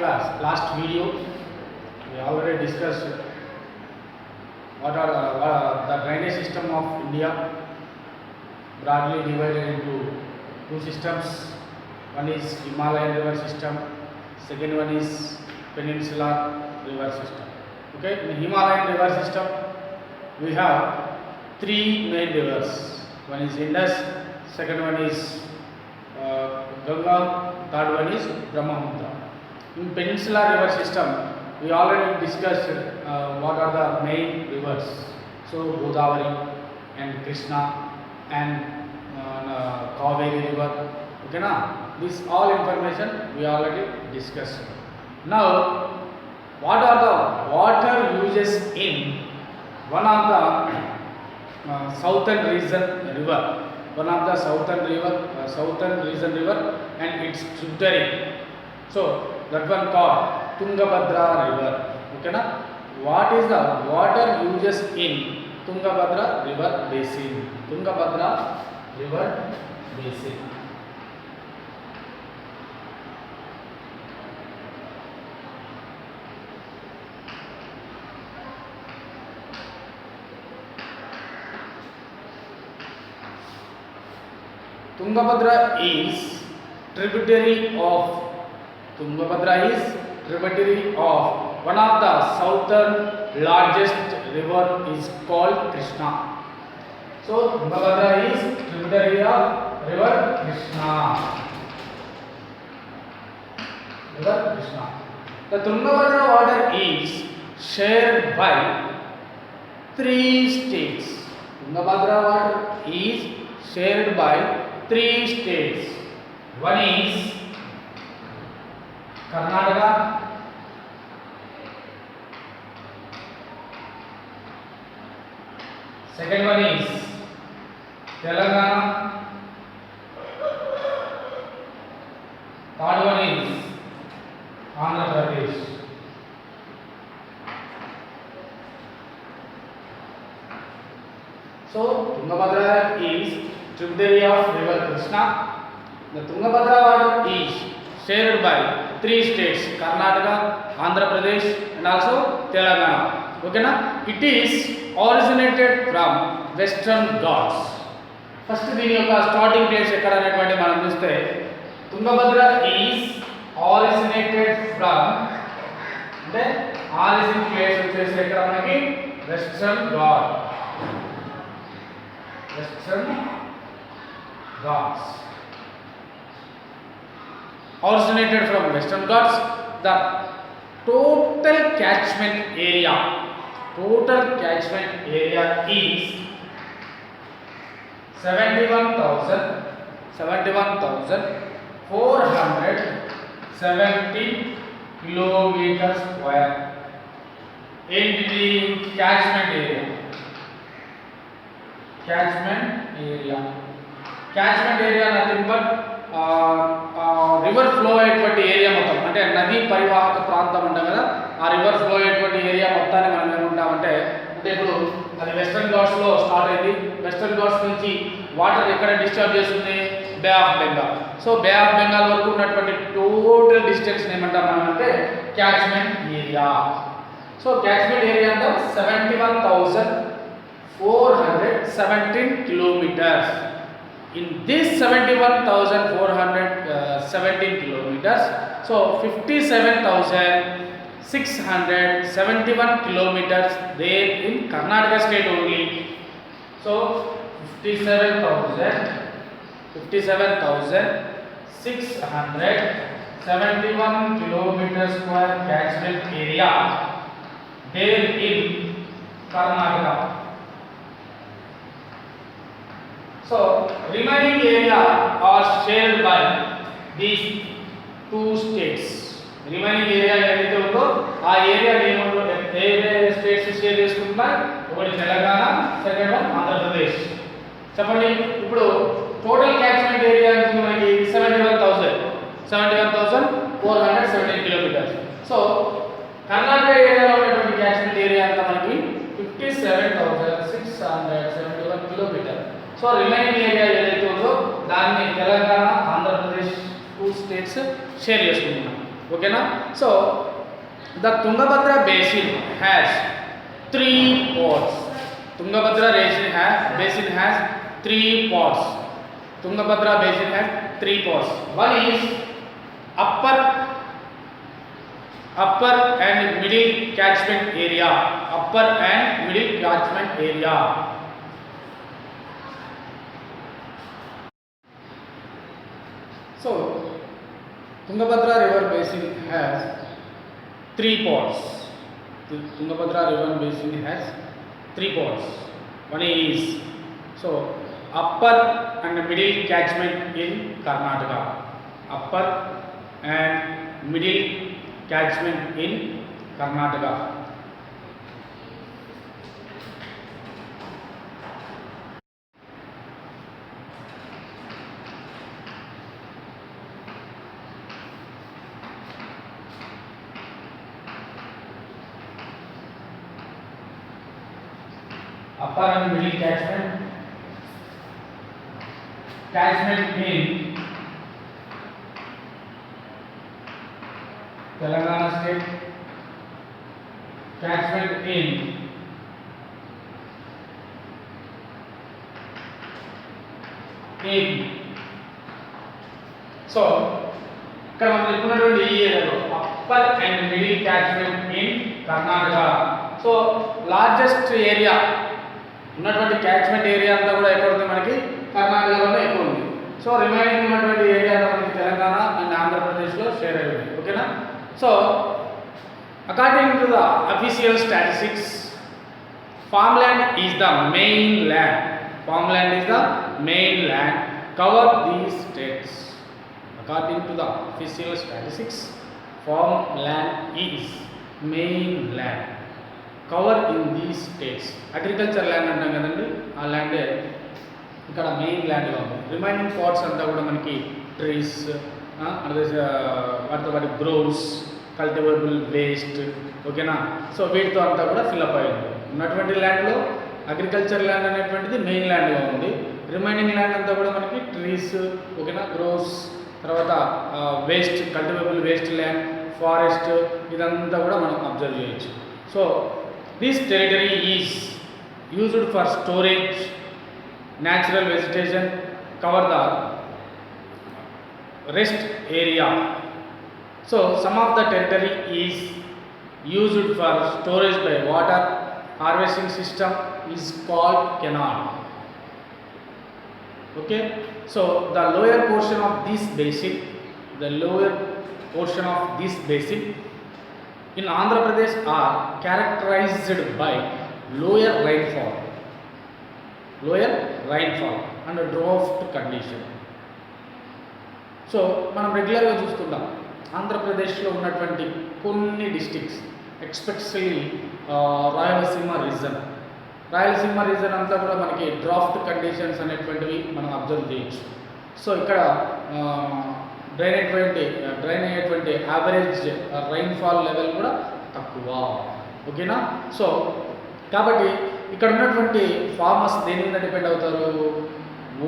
class, last video, we already discussed what are the drainage system of India, broadly divided into two systems. One is Himalayan river system, second one is Peninsular river system. Okay, in Himalayan river system, we have three main rivers. One is Indus, second one is Ganga, third one is Brahmaputra. In Peninsular river system, we already discussed what are the main rivers. So Godavari and Krishna and Kaveri river. Okay, na? This all information we already discussed. Now, what are the water uses in one of the southern region river? One of the southern region river and its tributary. So that one called Tungabhadra river. Okay, na? What is the water uses in Tungabhadra river basin? Tungabhadra river basin. Tungabhadra is tributary of one of the southern largest river is called Krishna. So Tungabhadra is tributary of river Krishna. The Tungabhadra water is shared by three states. Tungabhadra water is shared by three states. One is Karnataka, second one is Telangana, third one is Andhra Pradesh. So Tungabhadra is tributary of river Krishna. The Tungabhadra water is shared by three states: Karnataka, Andhra Pradesh, and also Telangana. Okay, na? It is originated from Western Ghats. First, దీని యొక్క starting place ఎక్కడ అనేటువంటి మనం చూస్తే Tungabhadra is originated from అంటే origin place వచ్చేసి ఎక్కడ మనకి Western Ghats. Originated from Western Ghats. The total catchment area is 71,470 kilometers square. In the catchment area nothing but river flow అయ్యేటువంటి ఏరియా మొత్తం అంటే నదీ పరివాహక ప్రాంతం ఉంటాం కదా, ఆ రివర్ ఫ్లో అయ్యేటువంటి ఏరియా మొత్తాన్ని మనం ఏమంటామంటే అంటే ఇప్పుడు అది వెస్టర్న్ ఘాట్స్లో స్టార్ట్ అయింది. వెస్టర్న్ ఘాట్స్ నుంచి వాటర్ ఎక్కడ డిశ్చార్జ్ చేస్తుంది? Bay of Bengal. So Bay of Bengal వరకు ఉన్నటువంటి టోటల్ డిస్టెన్స్ ఏమంటాం మనం అంటే catchment area. So catchment area అంటే 71,417 kilometers. In this 71,417 kilometers, so 57,671 kilometers there in Karnataka state only. So 57,671 kilometers square catchment area there in Karnataka. So remaining area are shared by these two states. Remaining area ఏదైతే ఉందో ఆ area ఏమంటూ ఏ states share చేసుకుంటున్నాయి? ఒకటి Telangana, second one Andhra Pradesh. చెప్పండి, ఇప్పుడు total catchment area మనకి 71,417 kilometres. So Karnataka ఏరియాలో ఉన్నటువంటి క్యాచ్మెంట్ ఏరియా అంతా మనకి 57,671 కిలోమీటర్. సో రిమైనింగ్ ఏరియా ఏదైతే ఉందో దాన్ని Telangana, Andhra Pradesh two states share చేసుకుంటున్నాం. ఓకేనా. So the Tungabhadra basin has 3 parts. Tungabhadra basin has 3 parts. Tungabhadra basin has 3 parts. One is upper and middle catchment area. Upper and middle catchment area. So Tungabhadra river basin has 3 parts. The Tungabhadra river basin has 3 parts. One is upper and middle catchment in Karnataka. Upper and middle catchment in Karnataka. Upper and middle catchment in Telangana state, catchment in so ఇక్కడ మనం చెప్పుకున్నటువంటి ఈ ఏరియాలో upper and middle catchment in Karnataka. So largest area ఉన్నటువంటి catchment area అంతా కూడా ఎక్కడ ఉంది, మనకి కర్ణాటకలోనే ఎక్కువ ఉంది. సో రిమైనింగ్ ఉన్నటువంటి ఏరియా మనకి తెలంగాణ అండ్ ఆంధ్రప్రదేశ్లో షేర్ అయ్యింది. ఓకేనా. So according to the official statistics, farmland is the main land. Farmland is the main land cover these states. According to the official statistics, farmland is main land cover in these states. Agriculture land అంటాం కదండి, ఆ land ఇక్కడ main ల్యాండ్గా ఉంది. Remaining parts అంతా కూడా మనకి trees, వాటి groves, cultivable waste. ఓకేనా. సో వీటితో అంతా కూడా ఫిల్అప్ అయ్యింది. ఉన్నటువంటి ల్యాండ్లో అగ్రికల్చర్ ల్యాండ్ అనేటువంటిది మెయిన్ ల్యాండ్గా ఉంది. రిమైనింగ్ ల్యాండ్ అంతా కూడా మనకి ట్రీస్, ఓకేనా, గ్రోవ్స్, తర్వాత waste, cultivable waste land, forest, ఇదంతా కూడా మనం అబ్జర్వ్ చేయొచ్చు. So this territory is used for storage natural vegetation, cover the rest area. So some of the territory is used for storage by water harvesting system is called canal. Okay. So the lower portion of this basin in Andhra Pradesh are characterized by lower rainfall and drought condition. So మనం రెగ్యులర్గా చూస్తుంటాం ఆంధ్రప్రదేశ్లో ఉన్నటువంటి కొన్ని districts, especially Rayalaseema reason అంతా కూడా మనకి draft conditions అనేటువంటివి మనం అబ్జర్వ్ చేయొచ్చు. సో ఇక్కడ డ్రైన్ అయ్యేటువంటి యావరేజ్ రైన్ఫాల్ లెవెల్ కూడా తక్కువ. ఓకేనా. సో కాబట్టి ఇక్కడ ఉన్నటువంటి ఫార్మర్స్ దేని మీద డిపెండ్ అవుతారు?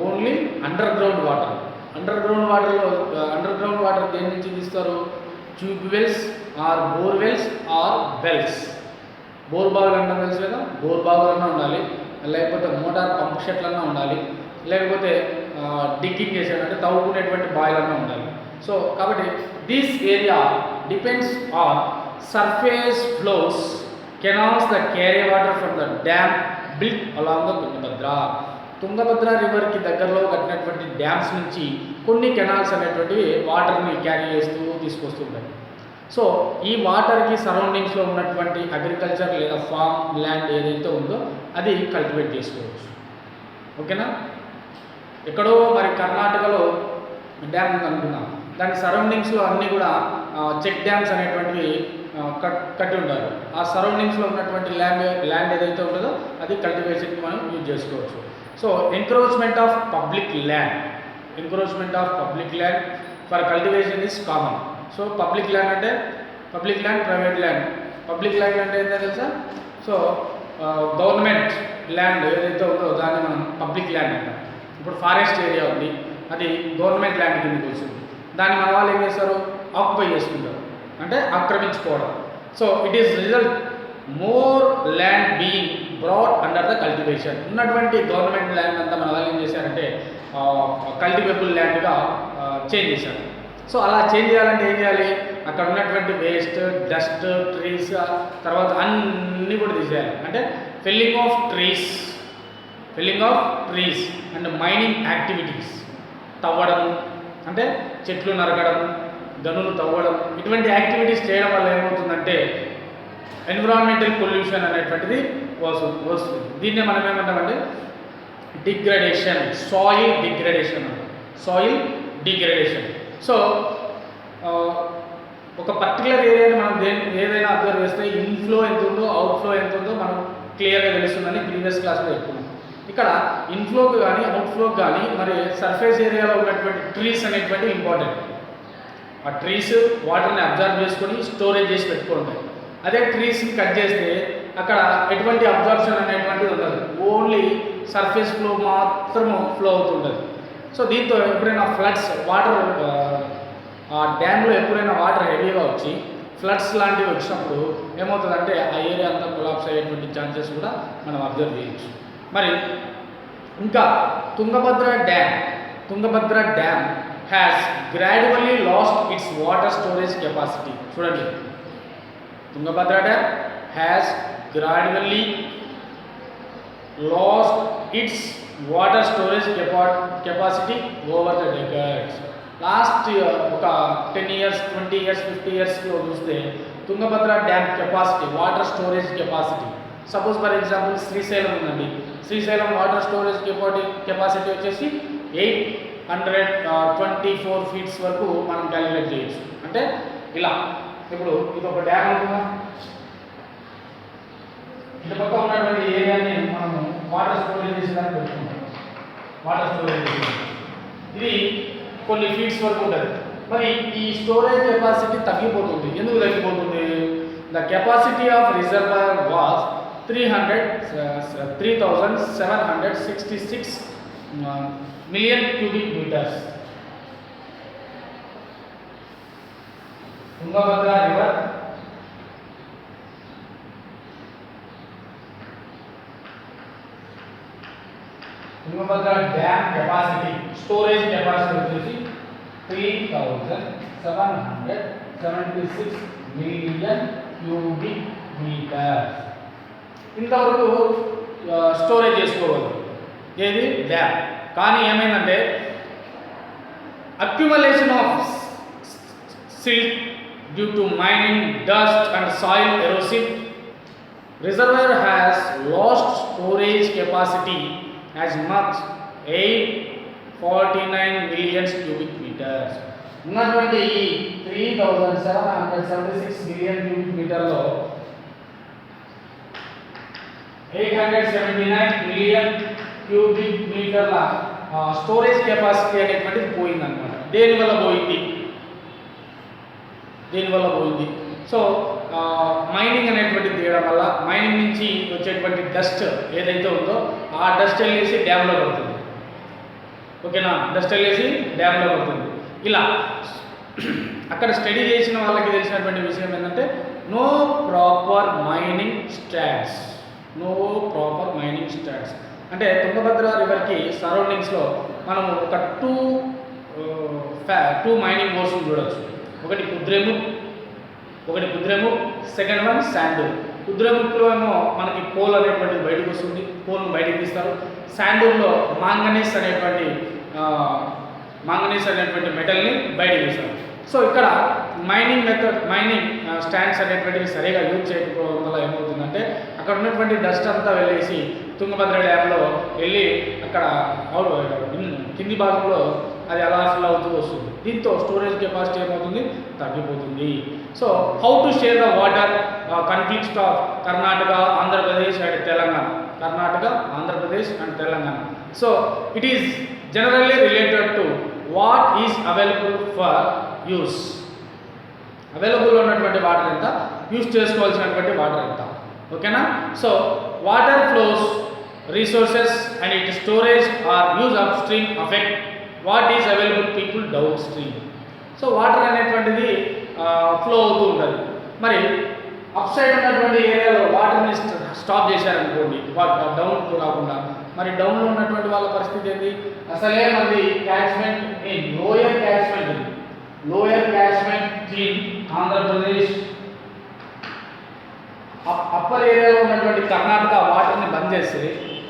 ఓన్లీ అండర్ గ్రౌండ్ వాటర్ దేని నుంచి తీస్తారు? Tube wells or bore wells or wells. Bore బావులు అన్నా తెలుసు కదా, బోర్ బావులన్నా ఉండాలి, లేకపోతే మోటార్ పంప్ షెట్లన్నా ఉండాలి, లేకపోతే డిగ్గింగ్ చేసేది అంటే తవ్వుకునేటువంటి బాయిల్ అన్నా ఉండాలి. సో కాబట్టి this area depends on surface flows canals that carry water from the dam built along the Tungabhadra రివర్కి దగ్గరలో కట్టినటువంటి డ్యామ్స్ నుంచి కొన్ని కెనాల్స్ అనేటువంటివి వాటర్ని క్యారీ చేస్తూ తీసుకొస్తుంటాయి. సో ఈ వాటర్కి సరౌండింగ్స్లో ఉన్నటువంటి అగ్రికల్చర్ లేదా ఫార్మ్ ల్యాండ్ ఏదైతే ఉందో అది కల్టివేట్ చేసుకోవచ్చు. ఓకేనా. ఎక్కడో మరి కర్ణాటకలో డ్యామ్ ఉందనుకున్నాం, దాని సరౌండింగ్స్లో అన్నీ కూడా చెక్ డ్యామ్స్ అనేటువంటివి కట్టి ఉంటారు. ఆ సరౌండింగ్స్లో ఉన్నటువంటి ల్యాండ్ ఏదైతే ఉంటుందో అది కల్టివేషన్కి మనం యూజ్ చేసుకోవచ్చు. So encroachment of public land for cultivation is common. So public land అంటే public land, private land. Public land అంటే ఏంటో తెలుసా? సో గవర్నమెంట్ ల్యాండ్ ఏదైతే ఉందో దాన్ని మనం పబ్లిక్ ల్యాండ్ అంటాం. ఇప్పుడు ఫారెస్ట్ ఏరియా ఉంది, అది గవర్నమెంట్ ల్యాండ్ కిందకి వస్తుంది. దాన్ని మన వాళ్ళు ఏం చేస్తారు? ఆక్యుపై చేసుకుంటారు. అంటే ఆక్రమించుకోవడం. So it is result more land being brought under the cultivation. ఉన్నటువంటి గవర్నమెంట్ ల్యాండ్ అంతా మన వాళ్ళు ఏం చేశారంటే కల్టివేబుల్ ల్యాండ్గా చేంజ్ చేశారు. సో అలా చేంజ్ చేయాలంటే ఏం చేయాలి, అక్కడ ఉన్నటువంటి వేస్ట్, డస్ట్, ట్రీస్, తర్వాత అన్నీ కూడా తీసేయాలి. అంటే felling of trees and mining activities, తవ్వడం అంటే చెట్లు నరకడం, గనులు తవ్వడం, ఇటువంటి యాక్టివిటీస్ చేయడం వల్ల ఏమవుతుందంటే ఎన్విరాన్మెంటల్ పొల్యూషన్ అనేటువంటిది వస్తుంది. దీన్నే మనం ఏమంటామంటే డిగ్రేడేషన్, సాయిల్ డిగ్రేడేషన్. సో ఒక పర్టికులర్ ఏరియాని మనం ఏదైనా అబ్జర్వ్ చేస్తే ఇన్ఫ్లో ఎంత ఉందో, అవుట్ఫ్లో ఎంత ఉందో మనం క్లియర్గా తెలుస్తుందని ప్రీవియస్ క్లాస్లో చెప్పుకున్నాం. ఇక్కడ ఇన్ఫ్లోకి కానీ అవుట్ఫ్లోకి కానీ మరి సర్ఫేస్ ఏరియాలో ఉన్నటువంటి ట్రీస్ అనేటువంటి ఇంపార్టెంట్. ఆ ట్రీస్ వాటర్ని అబ్జర్వ్ చేసుకొని స్టోరేజ్ చేసి పెట్టుకుంటాయి. అదే ట్రీస్ని కట్ చేస్తే అక్కడ ఎటువంటి అబ్జర్ప్షన్ అనేటువంటిది ఉండదు, ఓన్లీ సర్ఫేస్ ఫ్లో మాత్రం ఫ్లో అవుతుంటుంది. సో దీంతో ఎప్పుడైనా ఫ్లడ్స్, వాటర్ ఆ డ్యామ్లో ఎప్పుడైనా వాటర్ హెవీగా వచ్చి ఫ్లడ్స్ లాంటివి వచ్చినప్పుడు ఏమవుతుందంటే ఆ ఏరియా అంతా కొలాప్స్ అయ్యేటువంటి ఛాన్సెస్ కూడా మనం అబ్జర్వ్ చేయొచ్చు. మరి ఇంకా Tungabhadra dam has gradually lost its water storage capacity. చూడండి, Tungabhadra dam has gradually lost its water storage capacity over the decades. Last ఒక 10 years, 20 years, 50 yearsలో చూస్తే Tungabhadra dam capacity, water storage capacity, suppose for example Srisailam ఉందండి. Srisailam water storage capacity వచ్చేసి 824 feet వరకు మనం calculate చేయొచ్చు. అంటే ఇలా ఇప్పుడు ఇది ఒక డ్యామ్ అనుకున్నాం, ఇటు పక్క ఉన్నటువంటి ఏరియాని మనము వాటర్ స్టోరేజ్ చేసేదాన్ని పెట్టుకుంటాం. వాటర్ స్టోరేజ్ ఇది కొన్ని ఫీట్స్ వరకు ఉంటుంది. మరి ఈ స్టోరేజ్ కెపాసిటీ తగ్గిపోతుంది. ఎందుకు తగ్గిపోతుంది? The capacity of reservoir was 3,766 million cubic meters. Tungabhadra river Tungabhadra dam capacity, storage capacity వచ్చేసి 3,776 million cubic meters. ఇంతవరకు స్టోరేజ్ చేసుకోవాలి ఏది, డ్యామ్. కానీ ఏమైందంటే accumulation of silt due to mining, dust and soil erosive, reservoir has lost storage capacity as much 849 million cubic meters. ఉన్నటువంటి ఈ 3,776 million cubic మీటర్లో 879 million cubic మీటర్ల storage capacity అనేటువంటిది పోయిందన్నమాట. దేనివల్ల పోయింది? సో మైనింగ్ అనేటువంటిది తీయడం వల్ల, మైనింగ్ నుంచి వచ్చేటువంటి డస్ట్ ఏదైతే ఉందో ఆ డస్ట్ వెళ్ళేసి డ్యామ్లో పడుతుంది. ఓకేనా, డస్ట్ వెళ్ళేసి డ్యామ్లో పడుతుంది. ఇలా అక్కడ స్టడీ చేసిన వాళ్ళకి తెలిసినటువంటి విషయం ఏంటంటే నో ప్రాపర్ మైనింగ్ స్టాట్స్. అంటే తుంగభద్ర రివర్కి సరౌండింగ్స్లో మనము ఒక టూ మైనింగ్ బోర్స్ని చూడవచ్చు. ఒకటి కుద్రేముఖ్, సెకండ్ వన్ శాండూర్. కుద్రేముఖ్లో ఏమో మనకి కోల్ అనేటువంటిది బయటకు వస్తుంది, కోల్ను బయటకు తీస్తారు. శాండూర్లో మాంగనీస్ అనేటువంటి మెటల్ని బయటకు తీస్తారు. సో ఇక్కడ మైనింగ్ స్టాండ్స్ అనేటువంటివి సరిగా యూజ్ చేయకపోవడం వల్ల ఏమవుతుందంటే అక్కడ ఉన్నటువంటి డస్ట్ అంతా వెళ్ళేసి తుంగభద్ర డ్యామ్లో వెళ్ళి అక్కడ కింది భాగంలో అది అలా ఫిల్ అవుతూ వస్తుంది. దీంతో స్టోరేజ్ కెపాసిటీ ఏమవుతుంది, తగ్గిపోతుంది. So how to share the water conflicts of Karnataka, Andhra Pradesh and Telangana. So it is generally related to what is available for use. Available ఉన్నటువంటి వాటర్ ఎంత, యూస్ చేసుకోవాల్సినటువంటి వాటర్ ఎంత. ఓకేనా. So water flows, resources and it storage are use up stream affect what is available people down stream. So water అనేటువంటిది flow అవుతూ ఉంటుంది. మరి up side ఉన్నటువంటి ఏరియాలో వాటర్ని స్టాప్ చేశారనుకోండి, డౌన్ కాకుండా, మరి డౌన్లో ఉన్నటువంటి వాళ్ళ పరిస్థితి ఏంటి? అసలే మంది catchment in lower catchment in Andhra Pradesh, upper ఏరియాలో ఉన్నటువంటి కర్ణాటక వాటర్ని బంద్ చేస్తే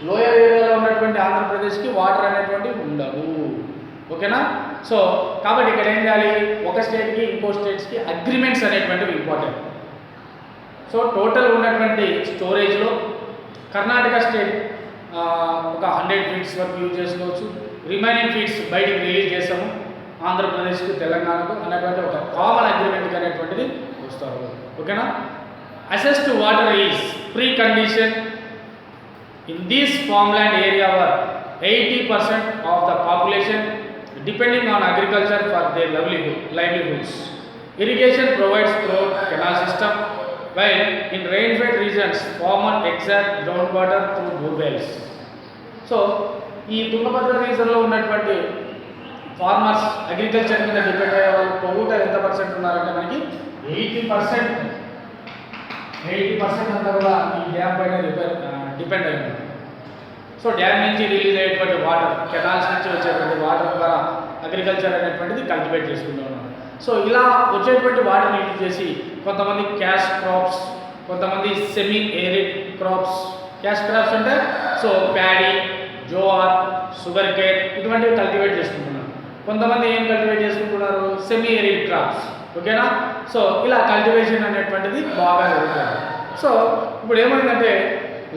లోయర్ ఏరియాలో ఉన్నటువంటి ఆంధ్రప్రదేశ్కి వాటర్ అనేటువంటివి ఉండవు. ఓకేనా? సో కాబట్టి ఇక్కడ ఏం చేయాలి? ఒక స్టేట్కి ఇంకో స్టేట్స్కి అగ్రిమెంట్స్ అనేటువంటివి ఇంపార్టెంట్. సో టోటల్ ఉన్నటువంటి స్టోరేజ్లో కర్ణాటక స్టేట్ ఒక 100 ఫీట్స్ వరకు యూజ్ చేసుకోవచ్చు. రిమైనింగ్ ఫీట్స్ బయటికి రిలీజ్ చేస్తాము ఆంధ్రప్రదేశ్కు, తెలంగాణకు అనేటువంటి ఒక కామన్ అగ్రిమెంట్ అనేటువంటిది వస్తారు. ఓకేనా? Access to water is precondition in this farmland area where 80% of the population depending on agriculture for their livelihoods. Irrigation provides through canal system, while in rainfed regions farmers extract groundwater through bore wells. So ఈ తుంగభద్ర రీజన్లో ఉన్నటువంటి farmers agriculture మీద depend అయ్యే వాళ్ళు total ఎంత percent ఉన్నారంటే మనకి 80% అంతా కూడా ఈ డ్యామ్ పైన డిపెండ్ అయి ఉంది. సో డ్యామ్ నుంచి రిలీజ్ అయ్యేటువంటి వాటర్, కెనాల్స్ నుంచి వచ్చేటువంటి వాటర్ ద్వారా అగ్రికల్చర్ అనేటువంటిది కల్టివేట్ చేసుకుంటూ ఉన్నారు. సో ఇలా వచ్చేటువంటి వాటర్ని యూజ్ చేసి కొంతమంది క్యాష్ క్రాప్స్, కొంతమంది semi arid crops. Cash crops అంటే సో ప్యాడీ, జోఆర్, షుగర్ కేన్ ఇటువంటివి కల్టివేట్ చేసుకుంటున్నారు. కొంతమంది ఏం కల్టివేట్ చేసుకుంటున్నారు? Semi arid crops. ఓకేనా? సో ఇలా కల్టివేషన్ అనేటువంటిది బాగా జరుగుతుంది. సో ఇప్పుడు ఏమైందంటే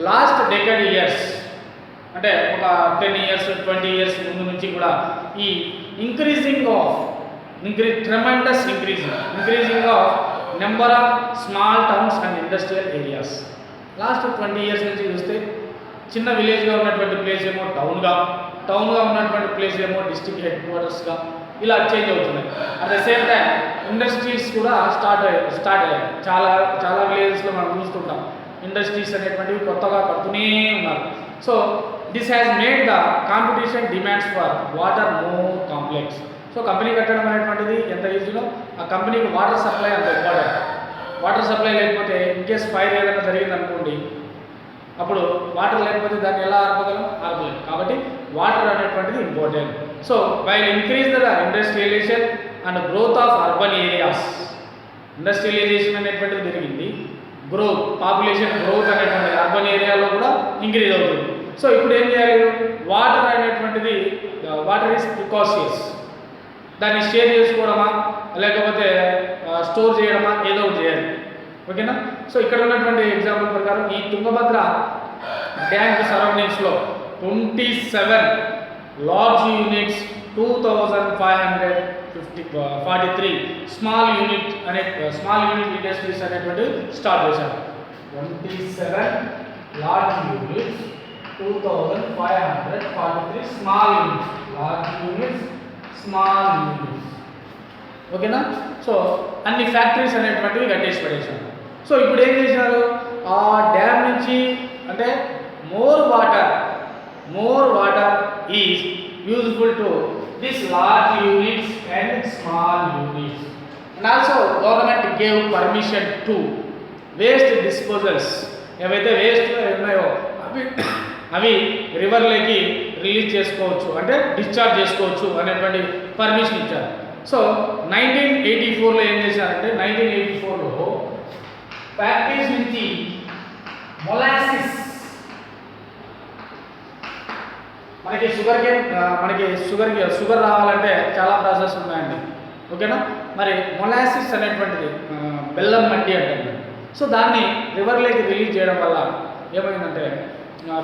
లాస్ట్ డెకేడ్ ఇయర్స్ అంటే ఒక 10 years 20 years ముందు నుంచి కూడా ఈ increasing of number of small towns and industrial areas. Last 20 years నుంచి చూస్తే చిన్న విలేజ్గా ఉన్నటువంటి ప్లేస్ ఏమో టౌన్గా ఉన్నటువంటి ప్లేస్ ఏమో డిస్ట్రిక్ట్ హెడ్ క్వార్టర్స్గా ఇలా చేంజ్ అవుతున్నాయి. At the same time industries కూడా స్టార్ట్ అయ్యాయి. చాలా విలేజెస్లో మనం చూస్తుంటాం ఇండస్ట్రీస్ అనేటువంటివి కొత్తగా కడుతూనే ఉన్నారు. So this has made the competition demands for water more complex. So company కట్టడం అనేటువంటిది ఎంత ఈజీలో ఆ కంపెనీకి వాటర్ సప్లై అంత ఇంపార్టెంట్. వాటర్ సప్లై లేకపోతే ఇన్ కేస్ ఫైర్ ఏదైనా జరిగింది అనుకోండి, అప్పుడు వాటర్ లేకపోతే దాన్ని ఎలా ఆర్పగలం? కాబట్టి వాటర్ అనేటువంటిది important. So while increase the industrialization and growth of urban areas, industrialization అనేటువంటిది పెరిగింది, పాపులేషన్ గ్రోత్ అనేటువంటిది అర్బన్ ఏరియాలో కూడా ఇంక్రీజ్ అవుతుంది. సో ఇప్పుడు ఏం చేయాలి? వాటర్ అనేటువంటిది వాటర్ ఈజ్ ప్రికాషియస్. దాన్ని షేర్ చేసుకోవడమా లేకపోతే స్టోర్ చేయడమా ఏదో ఒకటి చేయాలి. ఓకేనా? సో ఇక్కడ ఉన్నటువంటి ఎగ్జాంపుల్ ప్రకారం ఈ తుంగభద్ర డ్యామ్ సరౌండింగ్స్లో 27 large units, 2543 small unit industries అనేటువంటి స్టార్ట్ చేశారు. 27 లార్జ్ యూనిట్స్, 2543 స్మాల్ యూనిట్స్. ఓకేనా? సో అన్ని ఫ్యాక్టరీస్ అనేటువంటివి కట్టేసి పడేశారు. సో ఇప్పుడు ఏం చేశారు? ఆ డ్యామ్ నుంచి అంటే more water is useful to this large units and small units. And also government gave permission to waste disposals. ఏవైతే వేస్ట్ ఉన్నాయో అవి రివర్లోకి రిలీజ్ చేసుకోవచ్చు, అంటే డిశ్చార్జ్ చేసుకోవచ్చు అనేటువంటి పర్మిషన్ ఇచ్చారు. సో 1984లో ఏం చేశారంటే 1984లో ఫ్యాక్టరీస్ నుంచి మొలాసిస్, మనకి షుగర్ రావాలంటే చాలా ప్రాసెస్ ఉన్నాయండి. ఓకేనా? మరి మొలాసిస్ అనేటువంటిది బెల్లం మట్టి అంటారు. సో దాన్ని రివర్లోకి రిలీజ్ చేయడం వల్ల ఏమైందంటే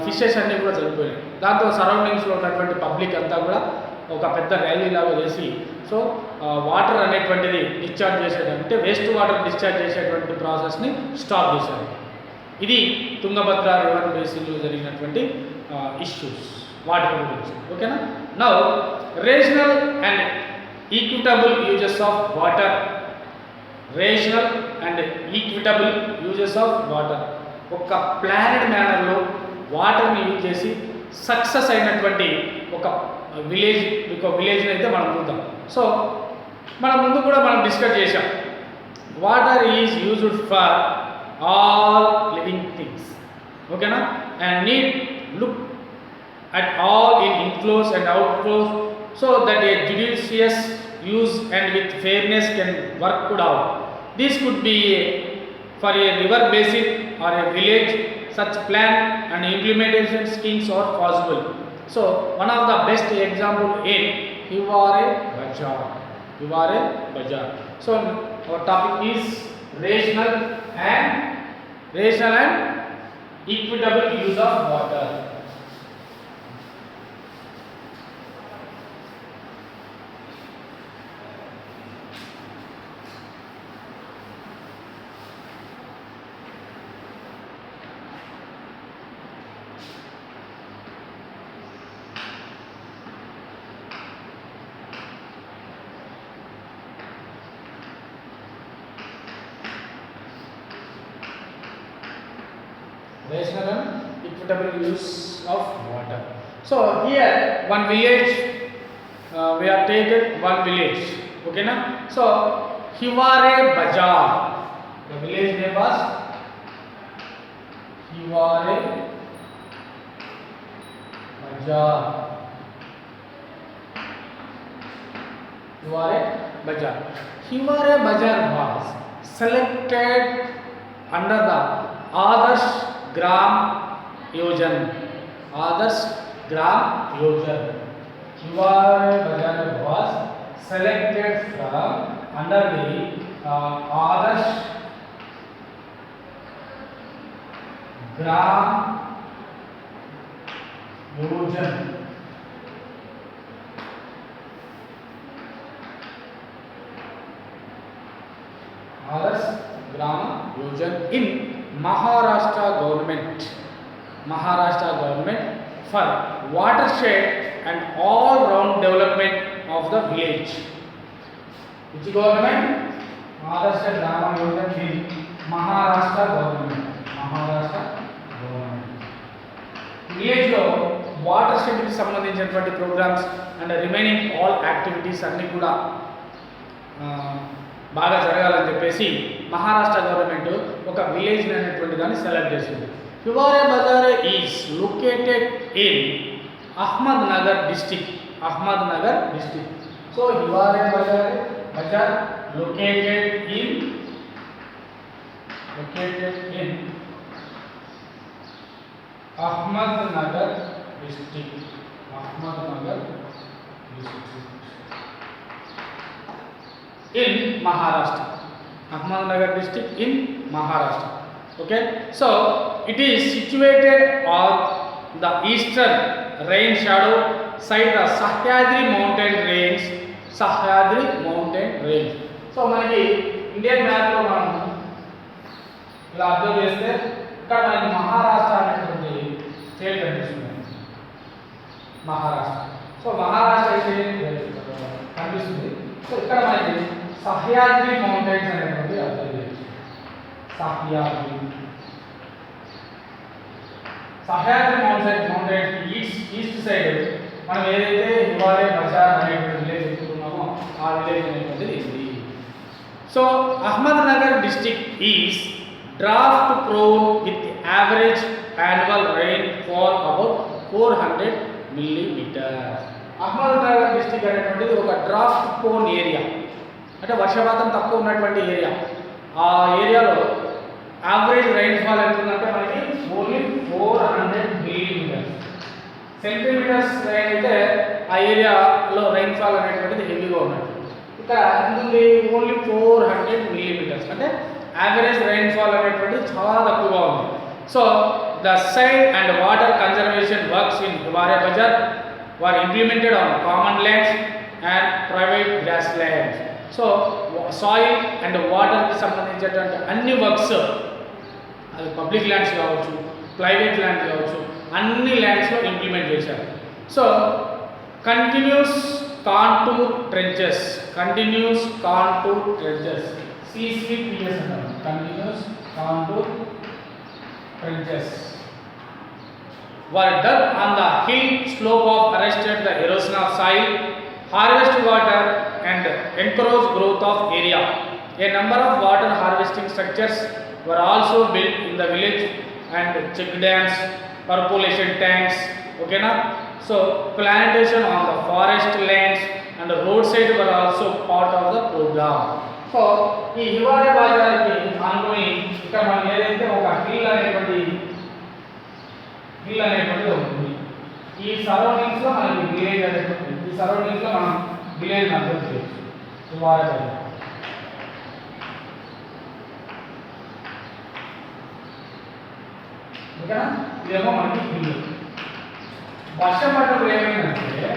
ఫిషెస్ అన్నీ కూడా చనిపోయాయి. దాంతో సరౌండింగ్స్లో ఉన్నటువంటి పబ్లిక్ అంతా కూడా ఒక పెద్ద ర్యాలీ లాగా చేసి సో వాటర్ అనేటువంటిది డిశ్చార్జ్ చేసేటంటే వేస్ట్ వాటర్ డిశ్చార్జ్ చేసేటువంటి ప్రాసెస్ని స్టాప్ చేశారు. ఇది తుంగభద్ర రివర్ బేసిన్లో జరిగినటువంటి ఇష్యూస్ వాటర్ గురించి. ఓకేనా? Now rational and equitable uses of water. ఒక ప్లానెడ్ మేనర్లో వాటర్ని యూజ్ చేసి సక్సెస్ అయినటువంటి ఒక విలేజ్ని అయితే మనం చూద్దాం. సో మనం ముందు కూడా డిస్కస్ చేసాం water is used for all living things. Okay na? And need look at all in inflows and outflows so that a judicious use and with fairness can work it out. This could be for a river basin or a village. Such plan and implementation schemes are possible. So one of the best example in Hiware Bazaar. Hiware Bazaar. So our topic is rational and equitable use of water. Rational and equitable use of water. So here one village, we have taken one village. Okay na? So Hiware Bazaar. The village name was Hiware Bazaar. Hiware Bazaar. Hiware Bazaar was selected under the Adarsh Gram Yojan. Adarsh Gram Yojan. Hiware Bazaar was selected from under the Adarsh Gram Yojan. Adarsh Gram Yojan in Maharashtra government for watershed and all round development of the village. Which government? Maharashtra Grama Yojana in Maharashtra government. Village లో watershed కి సంబంధించినటువంటి programmes and remaining all activities అన్ని కూడా బాగా జరగాలని చెప్పేసి Maharashtra government ఒక village అనేటువంటి దాన్ని సెలెక్ట్ చేసింది. Hiware Bazaar is located in Ahmednagar district. So Hiware Bazaar located in Ahmednagar district. In Maharashtra. Ahmednagar district in Maharashtra. Okay, so it is situated on the eastern rain shadow side the Sahyadri mountain range. So మనకి Indian map లో మనం ఇలా observe చేస్తే ఇక్కడ మనకి మహారాష్ట్ర అనేటువంటి state కనిపిస్తుంది. So Maharashtra కనిపిస్తుంది. సో ఇక్కడ మనకి సహ్యాద్రి మౌంటైన్స్ అనేటువంటి అబ్జర్వ్ చేయొచ్చు. సహ్యాద్రి మౌంటైన్స్ ఈస్ట్ సైడ్ మనం ఏదైతే హివారే బజార్ అనేటువంటి విలేజ్ చెప్పుకున్నామో ఆ విలేజ్ అనేటువంటిది ఇది. So Ahmednagar district is draft prone with average annual rainfall about 400 millimeters. Ahmednagar district అనేటువంటిది ఒక డ్రాఫ్ట్ ప్రోన్ ఏరియా, అంటే వర్షపాతం తక్కువ ఉన్నటువంటి ఏరియా. ఆ ఏరియాలో యావరేజ్ రైన్ఫాల్ ఎంత ఉందంటే మనకి ఓన్లీ 400 millimeters. సెంటీమీటర్స్ రైన్ అయితే ఆ ఏరియాలో రైన్ఫాల్ అనేటువంటిది హెవీగా ఉన్నట్టు. ఇక్కడ ఉంది ఓన్లీ 400 millimeters, అంటే యావరేజ్ రైన్ఫాల్ అనేటువంటిది చాలా తక్కువగా ఉంది. So the side and water conservation works in Hiware Bazar were implemented on common lands and private grass lands. So soil and వాటర్కి సంబంధించినటువంటి అన్ని వర్క్స్, అది పబ్లిక్ ల్యాండ్స్ కావచ్చు, ప్రైవేట్ ల్యాండ్ కావచ్చు, అన్ని ల్యాండ్స్లో ఇంప్లిమెంట్ చేశారు. So continuous contour trenches CCTS అంటారు, continuous contour trenches were dug on the hill slope of arrested the erosion of soil, harvest water and encourage growth of area. A number of water harvesting structures were also built in the village and check dams, percolation tanks, okay na. So plantation on the forest lands and the roadside were also part of the program. So ఈ హివారే బాజార్కి అనుకుని ఇక్కడ మనం ఏదైతే ఒక hill అనేటువంటిది ఉంటుంది. ఈ surroundings లో మనకి విలేజ్ అనేటువంటి ఈ సరౌండింగ్స్ లో మనం విలేజ్ అర్థం చేయొచ్చు. హివారే బాజార్ ఓకేనా. ఇదేమో మనకి హిల్. వర్షం పడ్డప్పుడు ఏమైందంటే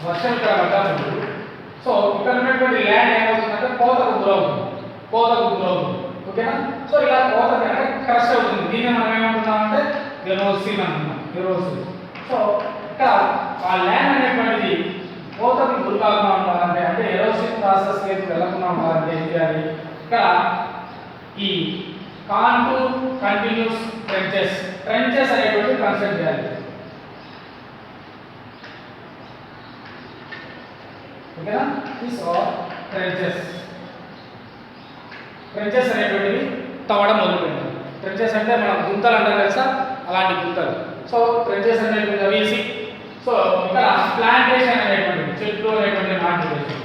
వర్షం ఇక్కడ పడ్డప్పుడు సో ఇక్కడ ఉన్నటువంటి ల్యాండ్ ఏమవుతుందంటే కోతకు గురవుతుంది. ఓకేనా. సో ఇలా కోతకి అంటే క్రష్ అవుతుంది. దీన్ని మనం ఏమంటున్నామంటే ఎరోసిన్ అంటున్నాం. ఎరోసిన్. సో ఇక్కడ ఆ ల్యాండ్ అనేటువంటిది కోతకి గురి కాకుండా ఉండాలంటే అంటే ఎరోసిన్ ప్రాసెస్ కి వెళ్ళకుండా ఉండాలంటే ఏం చేయాలి? ఇక్కడ ఈ కాంటూర్ కంటిన్యూస్ ట్రెంచెస్ అనేటువంటి కన్స్ట్రక్ట్ చేయాలి. ఓకేనా. దిస్ ఆర్ ట్రెంచెస్ అనేటువంటివి తవ్వడం మొదలుపెట్టారు. ట్రెంచెస్ అంటే మనం గుంతలు అంటారు కదా, అలాంటి గుంతలు. సో ట్రెంచెస్ అనేటువంటి వేసి సో ఇక్కడ ప్లాంటేషన్ అనేటువంటి చెట్లు అనేటువంటి నాటు చేశారు.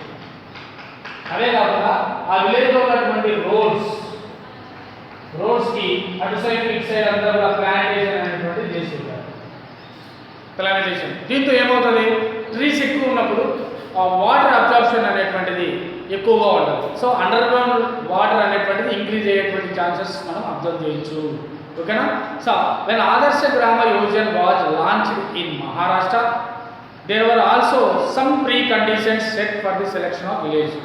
అదే కాకుండా ఆ విలేజ్లో ఉన్నటువంటి రోడ్స్కి అటు సైడ్ ఇటు సైడ్ అంతా కూడా ప్లాంటేషన్ అనేటువంటిది చేసేవారు. ప్లాంటేషన్ దీంతో ఏమవుతుంది? ట్రీస్ ఎక్కువ ఉన్నప్పుడు వాటర్ అబ్జార్ప్షన్ అనేటువంటిది ఎక్కువగా ఉంటుంది. సో అండర్ గ్రౌండ్ వాటర్ అనేటువంటిది ఇంక్రీజ్ అయ్యేటువంటి ఛాన్సెస్ మనం అబ్జర్వ్ చేయొచ్చు. ఓకేనా. So when Adarsh Gram Yojana was launched in Maharashtra there were also some preconditions set for the selection of village.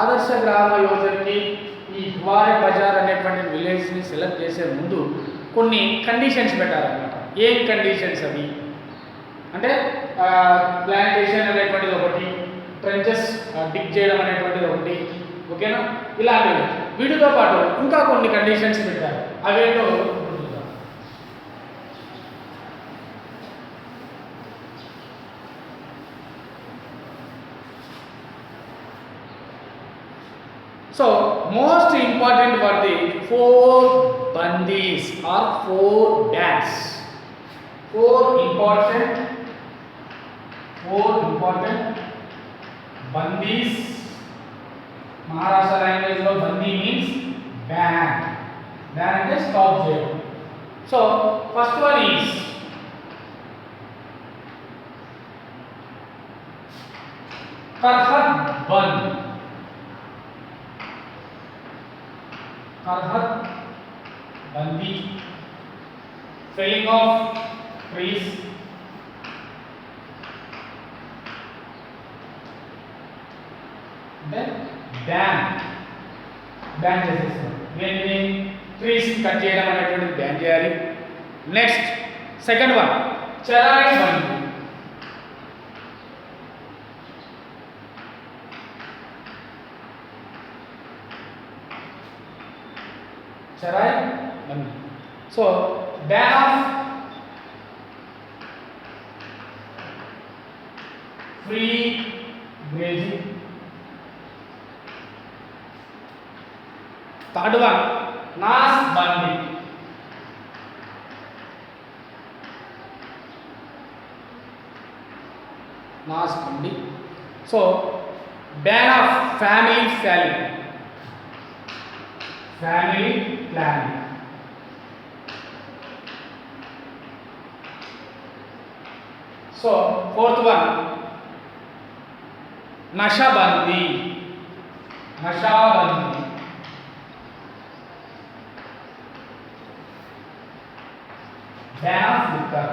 Adarsh Gram యోజనకి ఈ హివారే బజార్ అనేటువంటి విలేజ్ని సెలెక్ట్ చేసే ముందు కొన్ని కండిషన్స్ పెట్టారన్నమాట. ఏం కండిషన్స్ అవి అంటే ప్లాంటేషన్ అనేటువంటిది ఒకటి, ట్రెంచెస్ డిగ్ చేయడం అనేటువంటిది ఒకటి. ఓకేనా. ఇలాంటివి వీటితో పాటు ఇంకా కొన్ని కండిషన్స్ పెట్టారు. అవేంటో చూద్దాం. So most important for the 4 బందీస్ ఆర్ 4 dams. 4 important బందీస్. మహారాష్ట్ర లాంగ్వేజ్ లో బందీ మీన్స్ బ్యాన్ అంటే స్టాప్ చేయడం. సో ఫస్ట్ వన్ ఈస్ కర్హత్ బందీ, felling of trees, then ban చేసేస్తాం. దీన్ని ట్రీస్ కట్ చేయడం అనేటువంటిది బ్యాన్ చేయాలి. నెక్స్ట్ సెకండ్ వన్ చరాయి బందీ. So ban of free grazing. Third one, Nasbandi. Nasbandi. So, ban of family planning. Family planning. So, fourth one, Nashabandi. Nashabandi. Ban of liquor.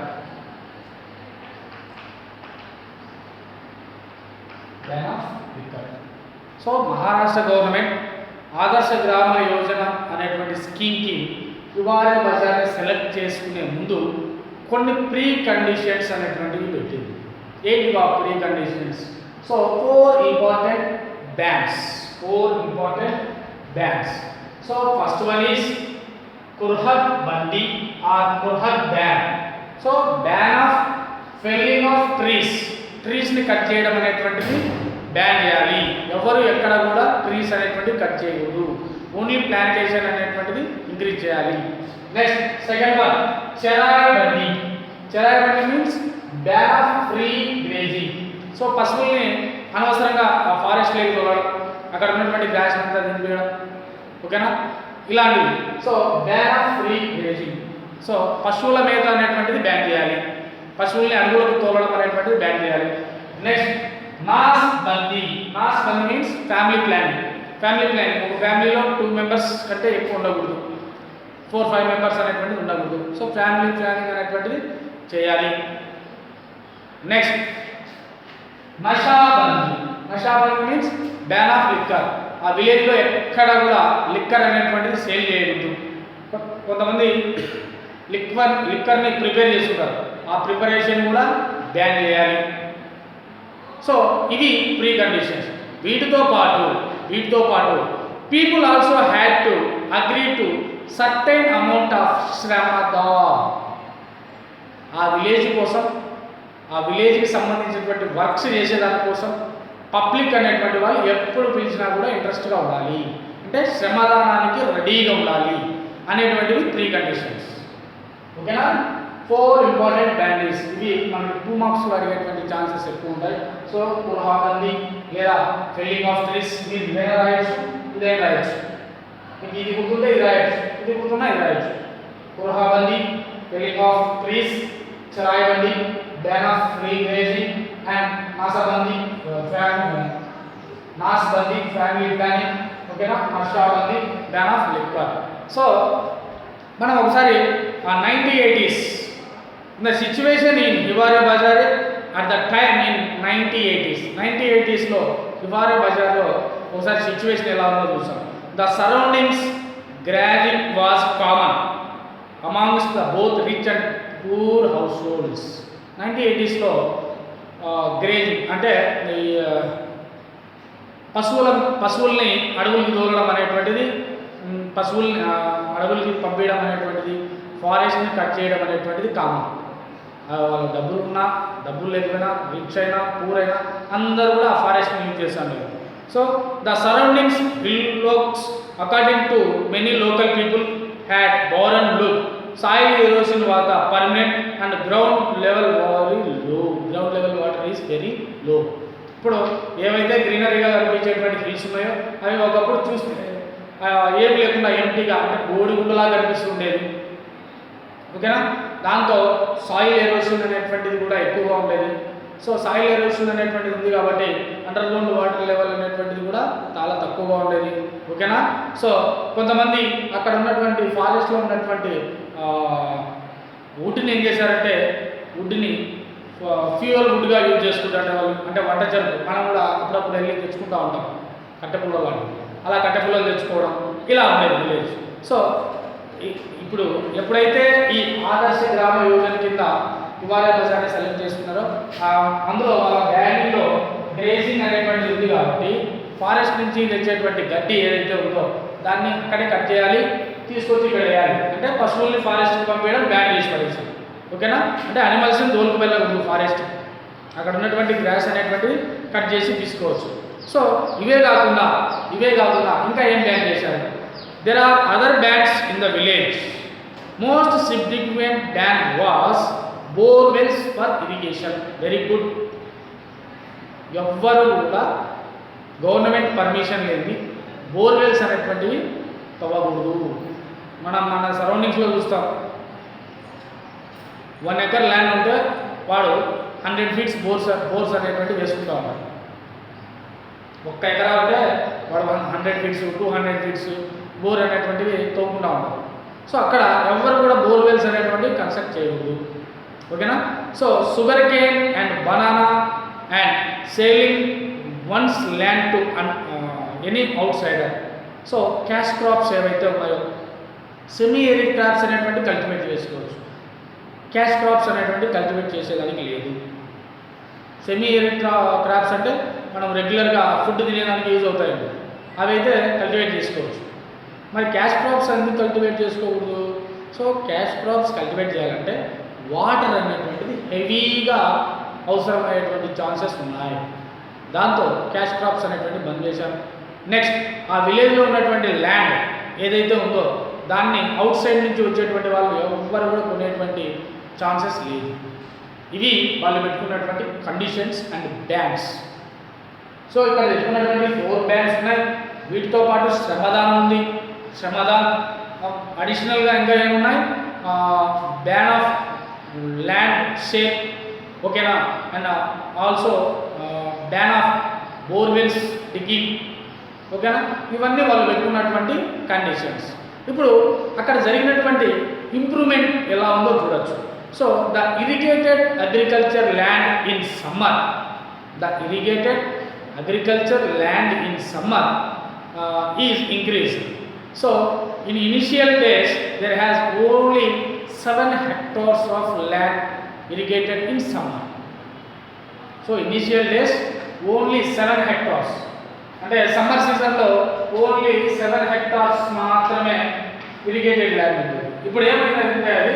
Ban of liquor. So, Maharashtra government ఆదర్శ గ్రామ యోజన అనేటువంటి స్కీమ్కి హివారే బజార్ని select చేసుకునే ముందు కొన్ని pre conditions అనేటువంటివి పెట్టింది. ఏంటి ఆ pre conditions? So 4 important bans. So first one is Kurhat Bandi or Kurhat ban. So ban of felling of trees ని కట్ చేయడం అనేటువంటిది బ్యాన్ చేయాలి. ఎవరు ఎక్కడ కూడా ట్రీస్ అనేటువంటివి కట్ చేయకూడదు. ఓన్లీ ప్లాంటేషన్ అనేటువంటిది ఇంక్రీజ్ చేయాలి. నెక్స్ట్ సెకండ్ వన్ చెరాయి బండి. చెరాయి బండి means ban of free grazing. So పశువుల్ని అనవసరంగా ఫారెస్ట్ లేక్ తోలడం, అక్కడ ఉన్నటువంటి గ్రాస్ అంతా తినిపించడం, ఓకేనా, ఇలాంటివి. So ban of free grazing. So పశువుల మేత అనేటువంటిది బ్యాన్ చేయాలి. పశువుల్ని అడవులకు తోలడం అనేటువంటిది బ్యాన్ చేయాలి. నెక్స్ట్ నాస్ బందీ. నాస్ బందీ means family planning. Family planning, ఒక ఫ్యామిలీలో 2 మెంబర్స్ కంటే ఎక్కువ ఉండకూడదు, 4-5 మెంబర్స్ అనేటువంటిది ఉండకూడదు. సో ఫ్యామిలీ ప్లానింగ్ అనేటువంటిది చేయాలి. నెక్స్ట్ నషాబందీ. నషాబందీ మీన్స్ బ్యాన్ ఆఫ్ లిక్కర్. ఆ విలేజ్లో ఎక్కడ కూడా లిక్కర్ అనేటువంటిది సేల్ చేయకూడదు. కొంతమంది లిక్కర్ని ప్రిపేర్ చేసుకుంటారు, ఆ ప్రిపరేషన్ కూడా బ్యాన్ చేయాలి. సో ఇవి ప్రీ కండిషన్స్. వీటితో పాటు people also had to agree to certain amount of శ్రమదాన్. ఆ విలేజ్ కోసం, ఆ విలేజ్కి సంబంధించినటువంటి వర్క్స్ చేసేదానికోసం పబ్లిక్ అనేటువంటి వాళ్ళు ఎప్పుడు పిలిచినా కూడా ఇంట్రెస్ట్గా ఉండాలి, అంటే శ్రమదానానికి రెడీగా ఉండాలి అనేటువంటివి ప్రీ కండిషన్స్. ఓకేనా? 4 ఇంపార్టెంట్ బ్యాండీస్. ఇవి మనకి 2 మార్క్స్లో అడిగేటువంటి ఛాన్సెస్ ఎక్కువ ఉంటాయి. సో కురహాబందీ లేదా ఫెల్లింగ్ ఆఫ్ ట్రీస్, మీరు ఇదైనా రాయొచ్చు, ఇదైనా రాయొచ్చు. మీకు ఇది గుర్తుంటే ఇది రాయొచ్చు, ఇది గుర్తున్నా ఇది రాయొచ్చు. కురహాబందీ, ఫెల్లింగ్ ఆఫ్ ట్రీస్, చెరాయి బందీ, ban of free grazing and నాసబందీ, నాస్బందీ ఫ్యామిలీ ప్లానింగ్, ఓకేనా, నషాబందీ, బ్యాన్ ఆఫ్ లిక్కర్. సో మనం ఒకసారి 1980s the situation in Hiware Bazar at the time in 1980s లో హివారే బజార్లో ఒకసారి సిచ్యువేషన్ ఎలా ఉందో చూసాం. The surroundings grazing was common amongst the both rich and poor households. 1980s grazing అంటే ఈ పశువుల్ని అడవులకి తోలడం అనేటువంటిది, పశువుల్ని అడవులకి పంపించడం అనేటువంటిది, ఫారెస్ట్ని కట్ చేయడం అనేటువంటిది కామన్. వాళ్ళు డబ్బులు ఉన్నా డబ్బులు లేకపోయినా, రిచ్ అయినా పూర్ అయినా అందరూ కూడా ఆ ఫారెస్ట్ని యూజ్ చేస్తాను. So the surroundings hillocks according to many local people had barren look. Soil erosion was the permanent and ground level water is very low. ఇప్పుడు ఏవైతే గ్రీనరీగా కనిపించేటువంటి హిల్స్ ఉన్నాయో అవి ఒకప్పుడు చూస్తే ఏమి లేకుండా ఎంటీగా, అంటే గోడిగుండలా కనిపిస్తుండేది, ఓకేనా. దాంతో సాయిల్ ఎరోషన్ అనేటువంటిది కూడా ఎక్కువగా ఉండేది. సో సాయిల్ ఎరోషన్ అనేటువంటిది ఉంది కాబట్టి అండర్ గ్రౌండ్ వాటర్ లెవెల్ అనేటువంటిది కూడా చాలా తక్కువగా ఉండేది, ఓకేనా. సో కొంతమంది అక్కడ ఉన్నటువంటి ఫారెస్ట్లో ఉన్నటువంటి వుడ్ని ఏం చేశారంటే, వుడ్ని ఫ్యూయల్ వుడ్గా యూజ్ చేసుకుంటారు వాళ్ళు, అంటే వంట జరుపు. మనం కూడా అప్పుడప్పుడు వెళ్ళి తెచ్చుకుంటూ ఉంటాం కట్టెపుల్ల వాళ్ళు, అలా కట్టెపుల్లలు తెచ్చుకోవడం ఇలా ఉండేది విలేజ్. సో ఇప్పుడు ఎప్పుడైతే ఈ ఆదర్శ గ్రామ యోజన కింద హివారే బజార్ని సెలెక్ట్ చేసుకున్నారో అందులో వాళ్ళ బ్యాండింగ్లో గ్రేజింగ్ అనేటువంటిది ఉంది కాబట్టి ఫారెస్ట్ నుంచి తెచ్చేటువంటి గడ్డి ఏదైతే ఉందో దాన్ని అక్కడే కట్ చేయాలి, తీసుకొచ్చి ఇక్కడ వేయాలి. అంటే పశువుల్ని ఫారెస్ట్కి పంపించడం బ్యాన్ చేసి పడేసాం, ఓకేనా. అంటే అనిమల్స్ని దోలుకు వెళ్ళకూడదు ఫారెస్ట్, అక్కడ ఉన్నటువంటి గ్రాస్ అనేటువంటిది కట్ చేసి తీసుకోవచ్చు. సో ఇవే కాకుండా ఇంకా ఏం బ్యాన్ చేశారు? There are other bans in the village. Most significant ban was borewells for irrigation. Very good. ఎవ్వరు కూడా గవర్నమెంట్ పర్మిషన్ లేని బోర్వెల్స్ అనేటువంటివి తవ్వకూడదు. మన సరౌండింగ్స్లో చూస్తాం, 1 ఎకర్ ల్యాండ్ ఉంటే వాడు 100 ఫీట్స్ బోర్స్ అనేటువంటివి వేసుకుంటూ ఉంటాడు. 1 ఎకరా ఉంటే వాడు 100 ఫీట్స్ 200 ఫీట్స్ బోర్ అనేటువంటివి తోకుండా ఉంటారు. సో అక్కడ ఎవరు కూడా బోర్వెల్స్ అనేటువంటివి కన్స్ట్రక్ట్ చేయకూడదు, ఓకేనా. So sugarcane and banana and selling ones land to any outsider. So cash crops ఏవైతే ఉన్నాయో సెమీ ఎరిడ్ క్రాప్స్ అనేటువంటి కల్టివేట్ చేసుకోవచ్చు. క్యాష్ క్రాప్స్ అనేటువంటి కల్టివేట్ చేసేదానికి లేదు. సెమీ ఎరిడ్ క్రాప్స్ అంటే మనం రెగ్యులర్గా ఫుడ్ తినేదానికి యూజ్ అవుతాయండి, అవి అయితే కల్టివేట్ చేసుకోవచ్చు. మరి క్యాష్ క్రాప్స్ ఎందుకు కల్టివేట్ చేసుకోకూడదు? సో క్యాష్ క్రాప్స్ కల్టివేట్ చేయాలంటే వాటర్ అనేటువంటిది హెవీగా అవసరమయ్యేటువంటి ఛాన్సెస్ ఉన్నాయి. దాంతో క్యాష్ క్రాప్స్ అనేటువంటి బంద్ చేశారు. నెక్స్ట్ ఆ విలేజ్లో ఉన్నటువంటి ల్యాండ్ ఏదైతే ఉందో దాన్ని అవుట్ సైడ్ నుంచి వచ్చేటువంటి వాళ్ళు ఎవ్వరు కూడా కొనేటువంటి ఛాన్సెస్ లేదు. ఇవి వాళ్ళు పెట్టుకున్నటువంటి కండిషన్స్ అండ్ బ్యాన్స్. సో ఇక్కడ పెట్టుకున్నటువంటి 4 బ్యాన్స్ ఉన్నాయి. వీటితో పాటు శ్రమదానం ఉంది. శ్రమదాన్ అడిషనల్గా ఇంకా ఏమున్నాయి, బ్యాన్ ఆఫ్ ల్యాండ్ షేర్, ఓకేనా, and also ban of borewells digging, ఓకేనా. ఇవన్నీ వాళ్ళు పెట్టుకున్నటువంటి కండిషన్స్. ఇప్పుడు అక్కడ జరిగినటువంటి ఇంప్రూవ్మెంట్ ఎలా ఉందో చూడొచ్చు. So the irrigated agriculture land in summer, the irrigated agriculture land in summer is increased. So in initial days there has only 7 hectares of land irrigated in summer. So initial days only 7 hectares, అంటే summer సీజన్లో only 7 hectares మాత్రమే irrigated land ఉంది. ఇప్పుడు ఏమైందంటే అది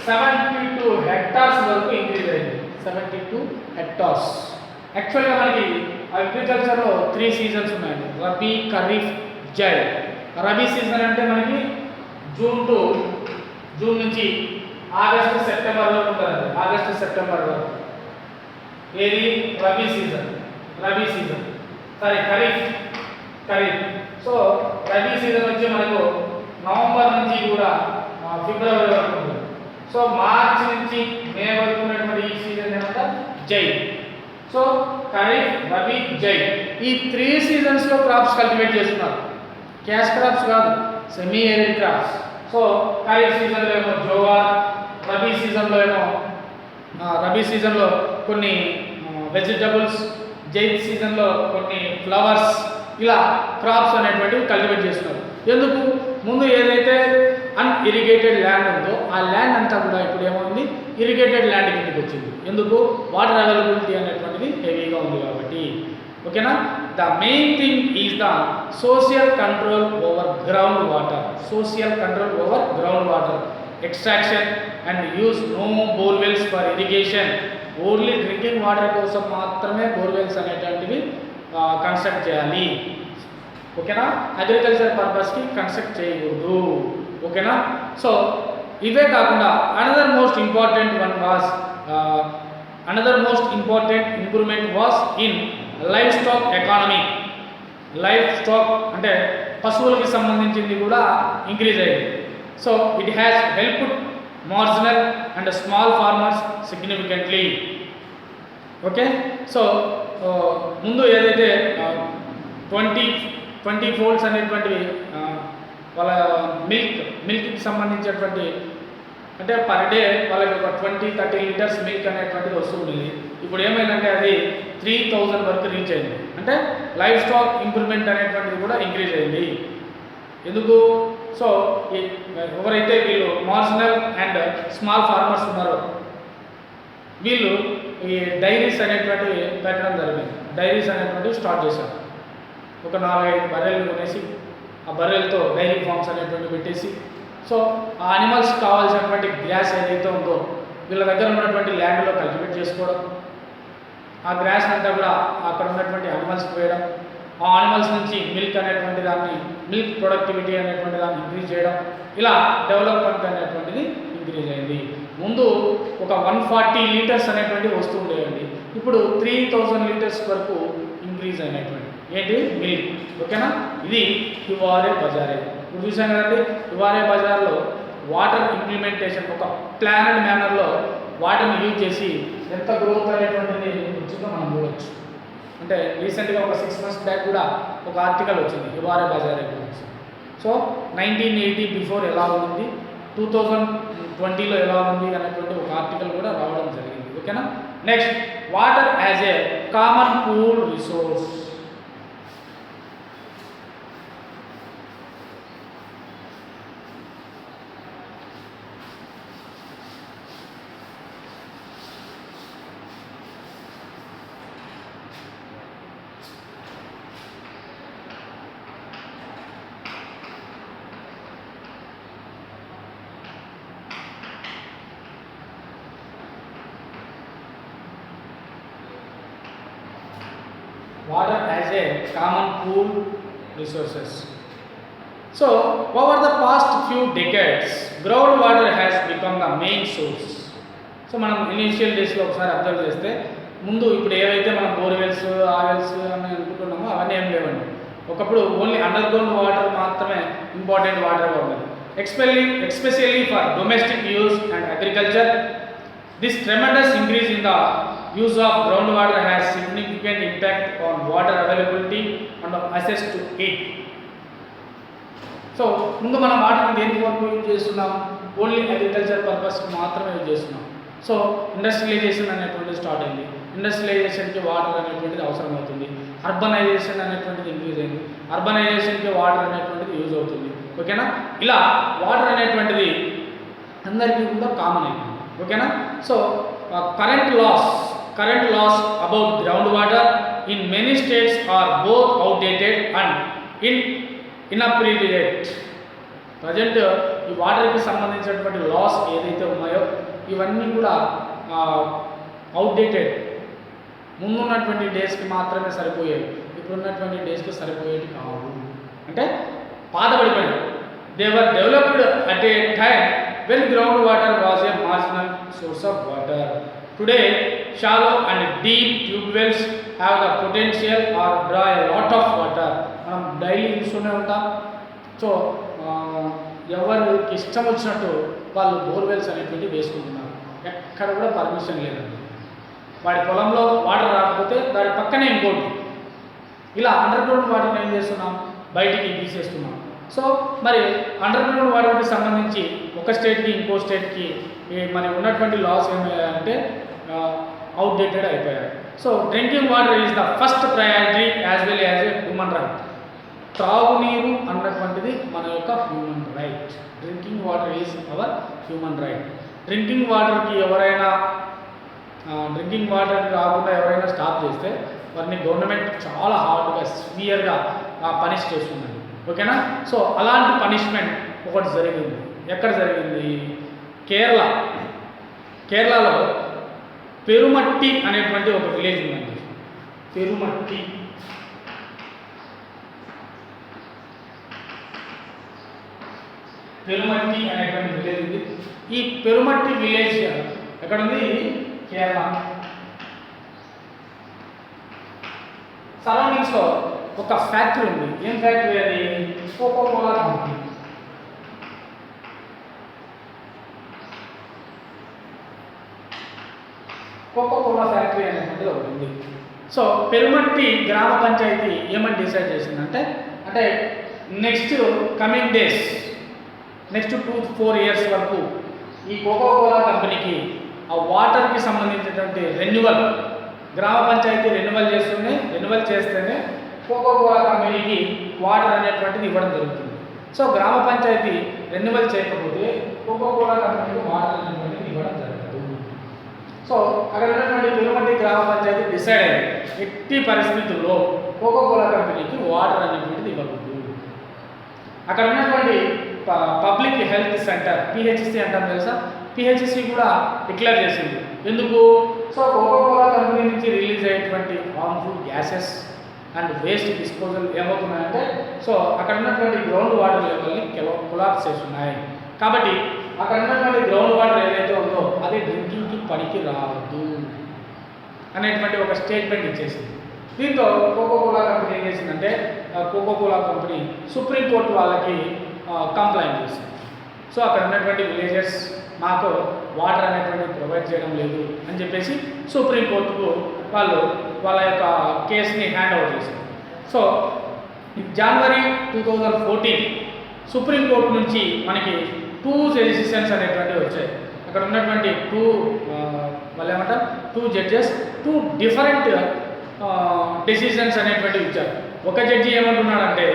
72 hectares వరకు increase అయింది. 72 hectares. యాక్చువల్గా మనకి అగ్రికల్చర్లో 3 సీజన్స్ ఉన్నాయండి, రబీ, ఖరీఫ్, జైద్. రబీ సీజన్ అంటే మనకి జూన్ నుంచి ఆగస్టు సెప్టెంబర్ వరకు ఉంటుంది. ఆగస్టు సెప్టెంబర్ వరకు ఏది rabi season. Sorry kharif. So rabi season వచ్చి మనకు నవంబర్ నుంచి కూడా ఫిబ్రవరి వరకు ఉంటుంది. సో మార్చి నుంచి మే వరకు ఉన్నటువంటి ఈ సీజన్ ఏమంటే జైద్. సో ఖరీఫ్, రబీ, జైద్ ఈ 3 సీజన్స్లో క్రాప్స్ కల్టివేట్ చేస్తున్నారు. క్యాష్ క్రాప్స్ కాదు, semi arid crops. So kharif సీజన్లో ఏమో జోవార్, రబీ సీజన్లో కొన్ని వెజిటబుల్స్, జైద్ సీజన్లో కొన్ని ఫ్లవర్స్, ఇలా క్రాప్స్ అనేటువంటివి కల్టివేట్ చేస్తున్నారు. ఎందుకు? ముందు ఏదైతే అన్ఇరిగేటెడ్ ల్యాండ్ ఉందో ఆ ల్యాండ్ అంతా కూడా ఇప్పుడు ఏమైంది, ఇరిగేటెడ్ ల్యాండ్ కిందకి వచ్చింది. ఎందుకు? వాటర్ అవైలబిలిటీ అనేటువంటిది హెవీగా ఉంది కాబట్టి, ఓకేనా. The main thing is the social control over ground water extraction and use no borewells for irrigation. Only drinking water కోసం మాత్రమే బోర్వెల్స్ అనేటువంటివి కన్స్ట్రక్ట్ చేయాలి, ఓకేనా. అగ్రికల్చర్ పర్పస్కి కన్స్ట్రక్ట్ చేయకూడదు, ఓకేనా. సో ఇవే కాకుండా another most important improvement was in life stock economy. Life stock అంటే పశువులకి సంబంధించింది కూడా ఇంక్రీజ్ అయ్యింది. So it has helped marginal and small farmers significantly, okay. So ముందు ఏదైతే 20 ఫోల్డ్స్ అనేటువంటివి వాళ్ళ మిల్క్కి సంబంధించినటువంటి, అంటే పర్ డే వాళ్ళకి ఒక 20-30 లీటర్స్ మిల్క్ అనేటువంటిది వస్తుంది. ఇప్పుడు ఏమైందంటే అది 3000 వరకు రీచ్ అయింది. అంటే లైఫ్ స్టాక్ ఇంప్రూవ్మెంట్ అనేటువంటిది కూడా ఇంక్రీజ్ అయింది. ఎందుకు? సో ఎవరైతే వీళ్ళు మార్జినల్ అండ్ స్మాల్ ఫార్మర్స్ ఉన్నారో వీళ్ళు ఈ డైరీస్ అనేటువంటివి పెట్టడం జరిగింది. డైరీస్ అనేటువంటివి స్టార్ట్ చేశారు. ఒక 4-5 బర్రెలు కొనేసి ఆ బర్రెలతో డైరీ ఫార్మ్స్ అనేటువంటివి పెట్టేసి, సో ఆ అనిమల్స్ కావాల్సినటువంటి గ్రాస్ ఏదైతే ఉందో వీళ్ళ దగ్గర ఉన్నటువంటి ల్యాండ్లో కల్టివేట్ చేసుకోవడం, ఆ గ్రాస్ అంతా కూడా అక్కడ ఉన్నటువంటి అనిమల్స్కి వేయడం, ఆ అనిమల్స్ నుంచి మిల్క్ అనేటువంటి దాన్ని, మిల్క్ ప్రొడక్టివిటీ అనేటువంటి దాన్ని ఇంక్రీజ్ చేయడం, ఇలా డెవలప్మెంట్ అనేటువంటిది ఇంక్రీజ్ అయింది. ముందు ఒక 140 లీటర్స్ అనేటువంటివి వస్తూ ఉండేవండి. ఇప్పుడు 3000 లీటర్స్ వరకు ఇంక్రీజ్ అయినటువంటి ఏంటి మిల్క్, ఓకేనా. ఇది హివారే బజారే. ఇప్పుడు చూసాం కదండి, హివారే బజార్లో వాటర్ ఇంప్లిమెంటేషన్ ఒక ప్లానెడ్ మేనర్లో వాటర్ని యూజ్ చేసి ఎంత గ్రోత్ అనేటువంటిది వచ్చిందో మనం చూడవచ్చు. అంటే రీసెంట్గా ఒక 6 months బ్యాక్ కూడా ఒక ఆర్టికల్ వచ్చింది హివారే బజారే గురించి. సో 1980 బిఫోర్ ఎలా ఉంది, 2020లో ఎలా ఉంది అనేటువంటి ఒక ఆర్టికల్ కూడా రావడం జరిగింది, ఓకేనా. Next, water as a common pool resource. as a common pool resources. So over the past few decades, groundwater has become the main source. So మనం ఇనీషియల్ డేస్లో ఒకసారి అబ్జర్వ్ చేస్తే ముందు ఇప్పుడు ఏవైతే మనం బోర్వెల్స్ ఆవెల్స్ అని అనుకుంటున్నామో అవన్నీ ఏం లేవండి. ఒకప్పుడు ఓన్లీ అండర్ గ్రౌండ్ వాటర్ మాత్రమే ఇంపార్టెంట్ వాటర్గా ఉండేది. Especially for domestic use and agriculture, this tremendous increase in the use of groundwater has significant impact on water availability and access to it. So ముందు మనం వాటర్ని దేనికి వరకు యూజ్ చేస్తున్నాం? Only agriculture పర్పస్కి మాత్రమే యూజ్ చేస్తున్నాం. సో ఇండస్ట్రియలైజేషన్ అనేటువంటిది స్టార్ట్ అయింది. ఇండస్ట్రియలైజేషన్కి వాటర్ అనేటువంటిది అవసరం అవుతుంది. అర్బనైజేషన్ అనేటువంటిది ఇంక్రీజ్ అయింది. అర్బనైజేషన్కి వాటర్ అనేటువంటిది యూజ్ అవుతుంది. ఓకేనా? ఇలా వాటర్ అనేటువంటిది అందరికీ కూడా కామన్ అయిపోయింది. ఓకేనా? So current laws about ground water in many states are both outdated and inappropriate. Present ఈ వాటర్కి సంబంధించినటువంటి లాస్ ఏదైతే ఉన్నాయో ఇవన్నీ కూడా అవుట్డేటెడ్. ముందున్నటువంటి డేస్కి మాత్రమే సరిపోయేవి, ఇప్పుడున్నటువంటి డేస్కి సరిపోయేవి కావు. అంటే పాతబడిపోయినాయి. They were developed at a time when groundwater was a marginal source of water. Today, shallow and deep tube wells have the potential or draw a lot of water. మనం డైలీ చూస్తూనే ఉంటాం. సో ఎవరికి ఇష్టం వచ్చినట్టు వాళ్ళు borewells అనేటువంటి వేసుకుంటున్నారు. ఎక్కడ కూడా పర్మిషన్ లేదండి. వాడి పొలంలో వాటర్ రాకపోతే దాని పక్కనే ఇంకోటి. ఇలా అండర్ గ్రౌండ్ వాటర్ని ఏం చేస్తున్నాం? బయటికి తీసేస్తున్నాం. సో మరి అండర్ గ్రౌండ్ వాటర్కి సంబంధించి ఒక స్టేట్కి ఇంకో స్టేట్కి మరి ఉన్నటువంటి లాస్ ఏమయ్యాయంటే అవుట్డేటెడ్ అయిపోయాయి. So drinking water is the first priority as well as a human right. త్రాగునీరు అన్నటువంటిది మన యొక్క human right. Drinking water is our human right. Drinking వాటర్కి ఎవరైనా డ్రింకింగ్ వాటర్ రాకుండా ఎవరైనా స్టాప్ చేస్తే వారిని గవర్నమెంట్ చాలా హార్డ్గా సివియర్గా పనిష్ చేస్తుందండి. ఓకేనా? సో అలాంటి పనిష్మెంట్ ఒకటి జరిగింది. ఎక్కడ జరిగింది? కేరళలో పెరుమట్టి అనేటువంటి ఒక విలేజ్ ఉందండి. పెరుమట్టి అనేటువంటి విలేజ్ ఉంది. ఈ పెరుమట్టి విలేజ్ ఎక్కడ ఉంది? కేరళ. సరౌండింగ్స్లో ఒక ఫ్యాక్టరీ ఉంది. ఏం ఫ్యాక్టరీ అది? Coca Cola company. కోకోకోలా ఫ్యాక్టరీ అనేటువంటిది ఒకటి ఉంది. సో పెరుమట్టి గ్రామ పంచాయతీ ఏమని డిసైడ్ చేసిందంటే అంటే next coming days next 2-4 years వరకు ఈ కోకోకోలా కంపెనీకి ఆ వాటర్కి సంబంధించినటువంటి రెన్యువల్ గ్రామ పంచాయతీ రెన్యువల్ చేస్తేనే కోకోకోలా కంపెనీకి వాటర్ అనేటువంటిది ఇవ్వడం జరుగుతుంది. సో గ్రామ పంచాయతీ రెన్యువల్ చేయకపోతే కోకోకోలా కంపెనీకి వాటర్ అనేటువంటిది ఇవ్వడం జరగదు. సో అక్కడ ఉన్నటువంటి పెరుమట్టి గ్రామ పంచాయతీ డిసైడ్ అయ్యింది ఎట్టి పరిస్థితుల్లో కోకోకోలా కంపెనీకి వాటర్ అనేటువంటిది ఇవ్వకూడదు. అక్కడ ఉన్నటువంటి పబ్లిక్ హెల్త్ సెంటర్ పిహెచ్సి అంటాం తెలుసా? పిహెచ్సి కూడా డిక్లేర్ చేసింది. ఎందుకు? సో కోకోకోలా కంపెనీ నుంచి రిలీజ్ అయ్యేటువంటి harmful gases and waste disposal ఏమవుతున్నాయంటే సో అక్కడ ఉన్నటువంటి గ్రౌండ్ వాటర్ లెవెల్ని కొలాప్స్ చేస్తున్నాయి. కాబట్టి అక్కడ ఉన్నటువంటి గ్రౌండ్ వాటర్ ఏదైతే ఉందో అది డ్రింకింగ్కి పనికి రావద్దు అనేటువంటి ఒక స్టేట్మెంట్ ఇచ్చేసింది. దీంతో కోకోకోలా కంపెనీ ఏం చేసిందంటే కోకోకోలా కంపెనీ సుప్రీంకోర్టు వాళ్ళకి కంప్లైంట్ చేసింది. సో అక్కడ ఉన్నటువంటి విలేజెస్ మాకు వాటర్ అనేటువంటి ప్రొవైడ్ చేయడం లేదు అని చెప్పేసి సుప్రీంకోర్టుకు వాళ్ళ యొక్క కేసుని హ్యాండ్ ఓవర్ చేశారు. సో జనవరి 2014 సుప్రీంకోర్టు నుంచి మనకి 2 డెసిషన్స్ అనేటువంటివి వచ్చాయి. అక్కడ ఉన్నటువంటి 2 జడ్జెస్ 2 డిఫరెంట్ డెసిషన్స్ అనేటువంటివి ఇచ్చారు. ఒక జడ్జి ఏమంటున్నాడంటే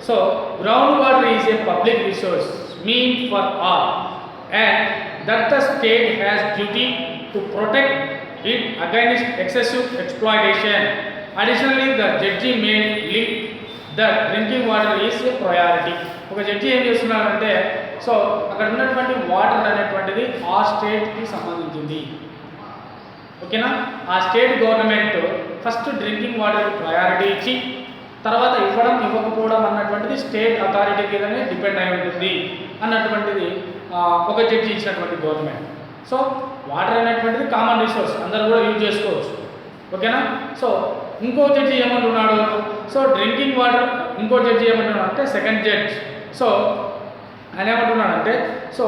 so ground water is a public resource mean for all and that the state has duty to protect it against excessive exploitation. Additionally the judge May link that drinking water is a priority. ఒక judge ఏం చేస్తున్నారంటే so అక్కడ ఉన్నటువంటి water అనేటువంటిది ఆ స్టేట్కి సంబంధించింది. ఓకేనా. ఆ state government first drinking water priority ఇచ్చి తర్వాత ఇవ్వడం ఇవ్వకపోవడం అన్నటువంటిది స్టేట్ అథారిటీ మీదనే డిపెండ్ అయి ఉంటుంది అన్నటువంటిది ఒక జడ్జి ఇచ్చినటువంటి గవర్నమెంట్. సో వాటర్ అనేటువంటిది కామన్ రిసోర్స్, అందరూ కూడా యూజ్ చేసుకోవచ్చు. ఓకేనా. సో ఇంకో జడ్జి ఏమంటున్నాడు, సో డ్రింకింగ్ వాటర్, ఇంకో జడ్జి ఏమంటున్నాడు అంటే సెకండ్ జడ్జ్. సో ఆయన ఏమంటున్నాడు అంటే, so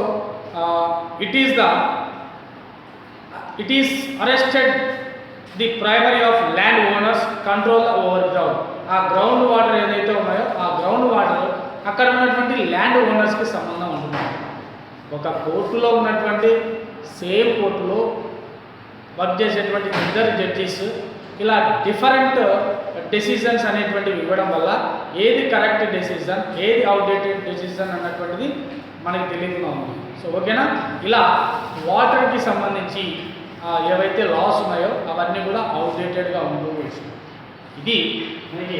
it is arrested the primary of land owners control over ground. ఆ గ్రౌండ్ వాటర్ ఏదైతే ఉన్నాయో ఆ గ్రౌండ్ వాటర్ అక్కడ ఉన్నటువంటి ల్యాండ్ ఓనర్స్కి సంబంధం ఉంటున్నాయి. ఒక కోర్టులో ఉన్నటువంటి సేమ్ కోర్టులో వర్క్ చేసేటువంటి ఇద్దరు జడ్జెస్ ఇలా డిఫరెంట్ డెసిషన్స్ అనేటువంటివి ఇవ్వడం వల్ల ఏది కరెక్ట్ డెసిషన్, ఏది అవుట్డేటెడ్ డెసిషన్ అన్నటువంటిది మనకి తెలియకుండా ఉంది. సో ఓకేనా. ఇలా వాటర్కి సంబంధించి ఏవైతే లాస్ ఉన్నాయో అవన్నీ కూడా అవుట్డేటెడ్గా ఉండవచ్చు. ఇది మనకి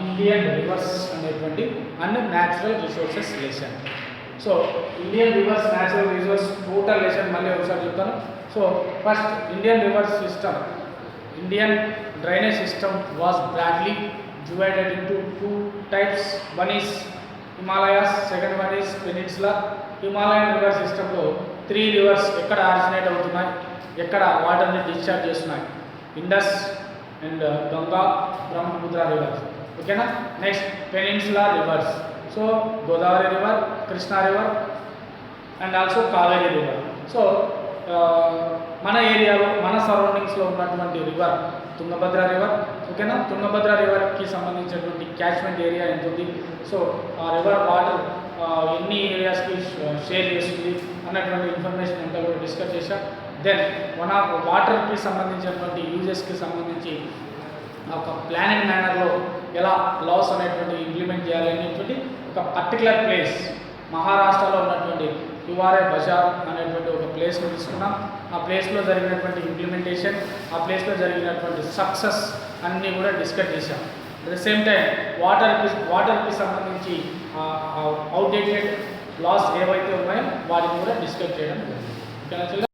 ఇండియన్ రివర్స్ అనేటువంటి and natural resources lesson. So Indian rivers natural resource total lesson మళ్ళీ ఒకసారి చెప్తాను. So first Indian rivers system, Indian drainage system was broadly divided into two types. One is Himalayas, second one is Peninsula. Himalayan river system లో 3 rivers ఎక్కడ originate అవుతున్నాయి, ఎక్కడ వాటర్ని discharge చేస్తున్నాయి, Indus and Ganga, Brahmaputra rivers. ఓకేనా. Next peninsula rivers, so Godavari river, Krishna river and also Kaveri river. So మన ఏరియాలో మన సరౌండింగ్స్లో ఉన్నటువంటి రివర్ తుంగభద్ర రివర్. ఓకేనా. తుంగభద్ర రివర్కి సంబంధించినటువంటి క్యాచ్మెంట్ ఏరియా ఎంత ఉంది, సో ఆ రివర్ వాటర్ ఎన్ని ఏరియాస్కి షేర్ చేస్తుంది అన్నటువంటి ఇన్ఫర్మేషన్ అంతా కూడా డిస్కస్ చేశాం. దెన్ మన వాటర్కి సంబంధించినటువంటి యూజెస్కి సంబంధించి ఒక ప్లానింగ్ మేనర్లో ఎలా లాస్ అనేటువంటి ఇంప్లిమెంట్ చేయాలి అనేటువంటి ఒక పర్టికులర్ ప్లేస్ మహారాష్ట్రలో ఉన్నటువంటి హివారే బజార్ అనేటువంటి ఒక ప్లేస్ని తీసుకున్నాం. ఆ ప్లేస్లో జరిగినటువంటి ఇంప్లిమెంటేషన్, ఆ ప్లేస్లో జరిగినటువంటి సక్సెస్ అన్నీ కూడా డిస్కస్ చేశాం. అట్ ద సేమ్ టైం వాటర్కి సంబంధించి అవుట్డేటెడ్ లాస్ ఏవైతే ఉన్నాయో వాటిని కూడా డిస్కస్ చేయడం జరిగింది.